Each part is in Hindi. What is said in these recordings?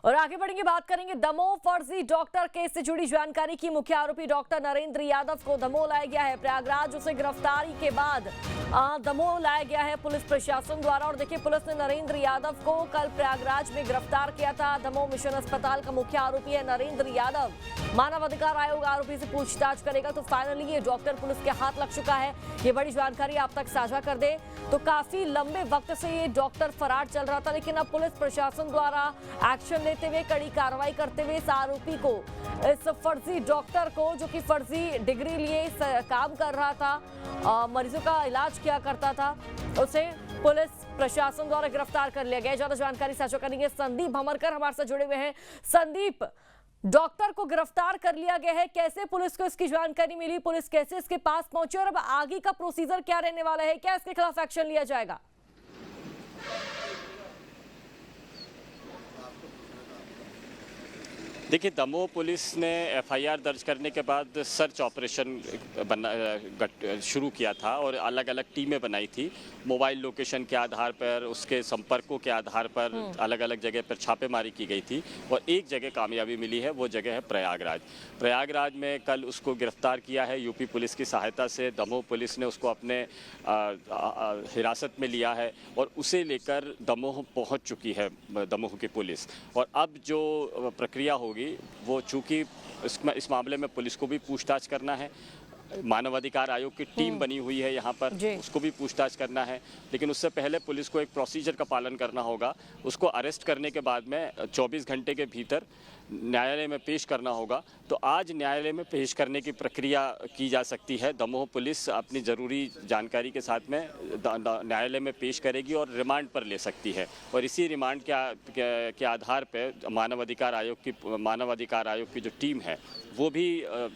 और आगे बढ़ेंगे, बात करेंगे दमोह फर्जी डॉक्टर केस से जुड़ी जानकारी की। मुख्य आरोपी डॉक्टर नरेंद्र यादव को दमोह लाया गया है। प्रयागराज उसे गिरफ्तारी के बाद दमोह लाया गया है पुलिस प्रशासन द्वारा। और देखिए, पुलिस ने नरेंद्र यादव को कल प्रयागराज में गिरफ्तार किया था। दमोह मिशन अस्पताल का मुख्य आरोपी है नरेंद्र यादव। मानव अधिकार आयोग आरोपी से पूछताछ करेगा, तो फाइनली ये डॉक्टर पुलिस के हाथ लग चुका है। ये बड़ी जानकारी आप तक साझा कर दे तो काफी लंबे वक्त से ये डॉक्टर फरार चल रहा था, लेकिन अब पुलिस प्रशासन द्वारा एक्शन लेते हुए, कड़ी कार्रवाई करते हुए इस आरोपी को, इस फर्जी डॉक्टर को, जो कि फर्जी डिग्री लिए काम कर रहा था, मरीजों का इलाज किया करता था, उसे पुलिस प्रशासन द्वारा गिरफ्तार कर लिया गया। ज्यादा जानकारी साझा करेंगे संदीप भमरकर हमारे साथ जुड़े हुए हैं। संदीप, डॉक्टर को गिरफ्तार कर लिया गया है, कैसे पुलिस को इसकी जानकारी मिली, पुलिस कैसे इसके पास पहुंची और अब आगे का प्रोसीजर क्या रहने वाला है, क्या इसके खिलाफ एक्शन लिया जाएगा? देखिए, दमोह पुलिस ने एफआईआर दर्ज करने के बाद सर्च ऑपरेशन शुरू किया था और अलग अलग टीमें बनाई थी। मोबाइल लोकेशन के आधार पर, उसके संपर्कों के आधार पर अलग अलग जगह पर छापेमारी की गई थी और एक जगह कामयाबी मिली है। वो जगह है प्रयागराज। प्रयागराज में कल उसको गिरफ्तार किया है यूपी पुलिस की सहायता से। दमोह पुलिस ने उसको अपने हिरासत में लिया है और उसे लेकर दमोह पहुंच चुकी है दमोह की पुलिस। और अब जो प्रक्रिया होगी वो, चूंकि इस मामले में पुलिस को भी पूछताछ करना है, मानव अधिकार आयोग की टीम बनी हुई है यहाँ पर, उसको भी पूछताछ करना है, लेकिन उससे पहले पुलिस को एक प्रोसीजर का पालन करना होगा। उसको अरेस्ट करने के बाद में 24 घंटे के भीतर न्यायालय में पेश करना होगा। तो आज न्यायालय में पेश करने की प्रक्रिया की जा सकती है। दमोह पुलिस अपनी ज़रूरी जानकारी के साथ में न्यायालय में पेश करेगी और रिमांड पर ले सकती है। और इसी रिमांड के आधार पर मानव अधिकार आयोग की जो टीम है वो भी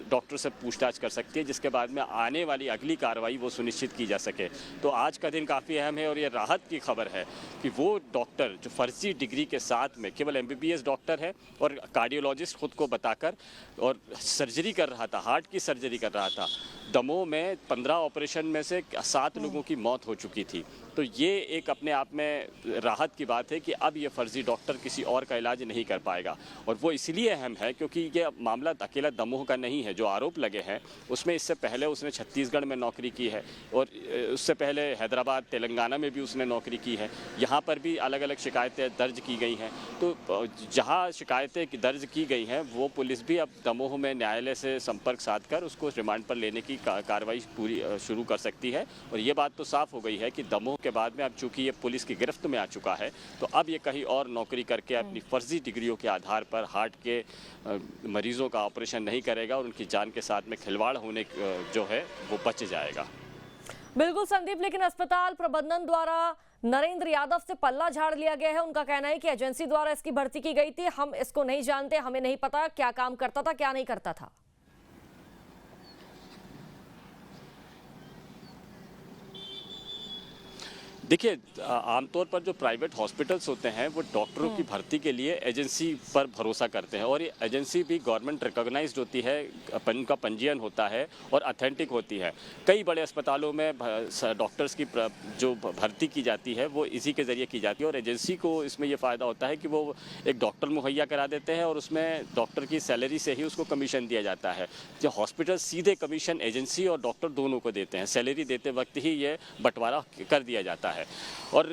डॉक्टर से पूछताछ कर सकती है, जिसके बाद में आने वाली अगली कार्रवाई वो सुनिश्चित की जा सके। तो आज का दिन काफ़ी अहम है और ये राहत की खबर है कि वो डॉक्टर जो फर्जी डिग्री के साथ में केवल एमबीबीएस डॉक्टर है और कार्डियोलॉजिस्ट खुद को बताकर और सर्जरी कर रहा था, हार्ट की सर्जरी कर रहा था। दमोह में 15 ऑपरेशन में से 7 लोगों की मौत हो चुकी थी। तो ये एक अपने आप में राहत की बात है कि अब ये फर्जी डॉक्टर किसी और का इलाज नहीं कर पाएगा। और वो इसलिए अहम है क्योंकि ये मामला अकेला दमोह का नहीं है। जो आरोप लगे हैं उसमें इससे पहले उसने छत्तीसगढ़ में नौकरी की है और उससे पहले हैदराबाद, तेलंगाना में भी उसने नौकरी की है। यहाँ पर भी अलग अलग शिकायतें दर्ज की गई हैं। तो जहाँ शिकायतें दर्ज की गई हैं वो पुलिस भी अब दमोह में न्यायालय से संपर्क साधकर उसको रिमांड पर लेने की कार्रवाई पूरी शुरू कर सकती है। और ये बात तो साफ हो गई है कि दमोह के बाद में अब चूंकि ये पुलिस की गिरफ्त में आ चुका है, तो अब ये कहीं और नौकरी करके अपनी फर्जी डिग्रियों के आधार पर हार्ट के मरीजों का ऑपरेशन नहीं करेगा और उनकी जान के साथ में खिलवाड़ होने जो है वो बच जाएगा। बिल्कुल संदीप, लेकिन अस्पताल प्रबंधन द्वारा नरेंद्र यादव से पल्ला झाड़ लिया गया है। उनका कहना है कि एजेंसी द्वारा इसकी भर्ती की गई थी, हम इसको नहीं जानते, हमें नहीं पता क्या काम करता था, क्या नहीं करता था। देखिए, आमतौर पर जो प्राइवेट हॉस्पिटल्स होते हैं वो डॉक्टरों की भर्ती के लिए एजेंसी पर भरोसा करते हैं और ये एजेंसी भी गवर्नमेंट रिकॉग्नाइज्ड होती है, उनका पंजीयन होता है और ऑथेंटिक होती है। कई बड़े अस्पतालों में डॉक्टर्स की जो भर्ती की जाती है वो इसी के ज़रिए की जाती है और एजेंसी को इसमें ये फ़ायदा होता है कि वो एक डॉक्टर मुहैया करा देते हैं और उसमें डॉक्टर की सैलरी से ही उसको कमीशन दिया जाता है। जो हॉस्पिटल सीधे कमीशन एजेंसी और डॉक्टर दोनों को देते हैं, सैलरी देते वक्त ही ये बंटवारा कर दिया जाता है। और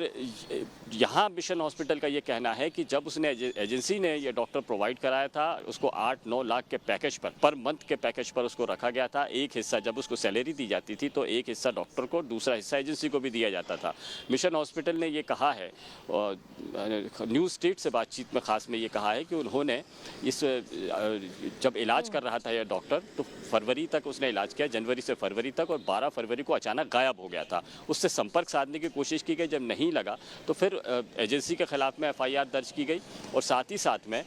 यहाँ मिशन हॉस्पिटल का ये कहना है कि जब उसने एजेंसी ने ये डॉक्टर प्रोवाइड कराया था, उसको 8-9 लाख के पैकेज पर मंथ के पैकेज पर उसको रखा गया था। एक हिस्सा जब उसको सैलरी दी जाती थी तो एक हिस्सा डॉक्टर को, दूसरा हिस्सा एजेंसी को भी दिया जाता था। मिशन हॉस्पिटल ने ये कहा है, न्यूज़ स्टेट से बातचीत में खास में ये कहा है कि उन्होंने जब इलाज कर रहा था यह डॉक्टर, तो फरवरी तक उसने इलाज किया, जनवरी से फरवरी तक, और 12 फरवरी को अचानक गायब हो गया था। उससे संपर्क साधने की कोशिश की गई, जब नहीं लगा तो फिर एजेंसी के खिलाफ में एफआईआर दर्ज की गई और साथ ही साथ में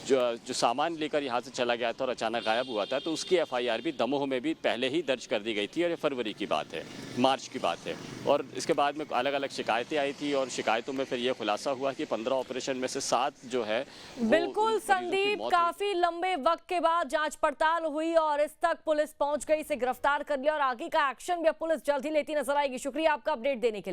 जो सामान लेकर यहाँ से चला गया था और अचानक गायब हुआ था, तो उसकी एफआईआर भी दमोह में भी पहले ही दर्ज कर दी गई थी। और ये फरवरी की बात है, मार्च की बात है। और इसके बाद में अलग अलग शिकायतें आई थी और शिकायतों में फिर यह खुलासा हुआ कि 15 ऑपरेशन में से 7 जो है। बिल्कुल संदीप, काफी लंबे वक्त के बाद जांच पड़ताल हुई और इस तक पुलिस पहुंच गई, इसे गिरफ्तार कर लिया और आगे का एक्शन भी पुलिस जल्द ही लेती नजर आएगी। शुक्रिया आपका अपडेट देने के लिए।